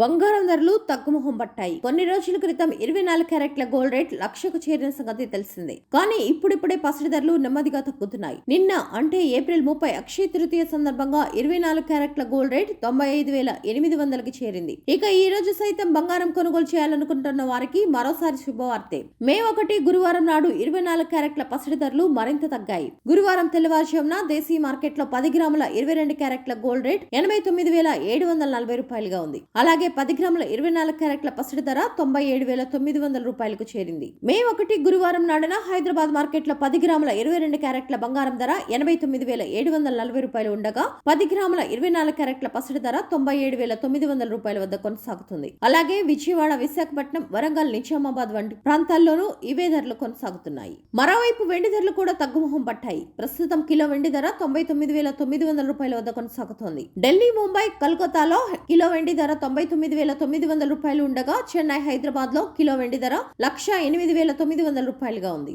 బంగారం ధరలు తగ్గుముఖం పట్టాయి. కొన్ని రోజుల క్రితం 24 క్యారెట్ల గోల్డ్ రేట్ లక్షకు చేరిన సంగతి తెలిసిందే. కానీ ఇప్పుడిప్పుడే పసిడి ధరలు నెమ్మదిగా తగ్గుతున్నాయి. నిన్న అంటే ఏప్రిల్ 30 అక్షయ తృతీయ సందర్భంగా 24 క్యారెట్ల గోల్డ్ రేట్ 95,800కి చేరింది. ఇక ఈ రోజు సైతం బంగారం కొనుగోలు చేయాలనుకుంటున్న వారికి మరోసారి శుభవార్తే. మే 1 గురువారం నాడు 24 క్యారెట్ల పసిడి ధరలు మరింత తగ్గాయి. గురువారం తెల్లవారుజామున దేశీయ మార్కెట్లో 10 గ్రాముల 22 క్యారెట్ల గోల్డ్ రేట్ 89,740 రూపాయలుగా ఉంది. అలాగే 10 గ్రాముల 24 క్యారెట్ల పసిడి ధర 97,900 రూపాయలకు చేరింది. మే 1 గురువారం నాడున హైదరాబాద్ మార్కెట్లో 10 గ్రాముల 22 క్యారెట్ల బంగారం ధర 89,740 రూపాయలు ఉండగా 10 గ్రాముల 24 క్యారెట్ల పసిడి ధర 97,900 రూపాయల వద్ద కొనసాగుతుంది. అలాగే విజయవాడ, విశాఖపట్నం, వరంగల్, నిజామాబాద్ వంటి ప్రాంతాల్లోనూ ఇవే ధరలు కొనసాగుతున్నాయి. మరోవైపు వెండి ధరలు కూడా తగ్గుముఖం పట్టాయి. ప్రస్తుతం కిలో వెండి ధర 99,900 రూపాయల వద్ద కొనసాగుతోంది. ఢిల్లీ, ముంబై, కలకత్తాలో కిలో వెండి ధర 99,900 రూపాయలు ఉండగా చెన్నై, హైదరాబాద్ లో కిలో వెండి ధర 1,08,900 రూపాయలుగా ఉంది.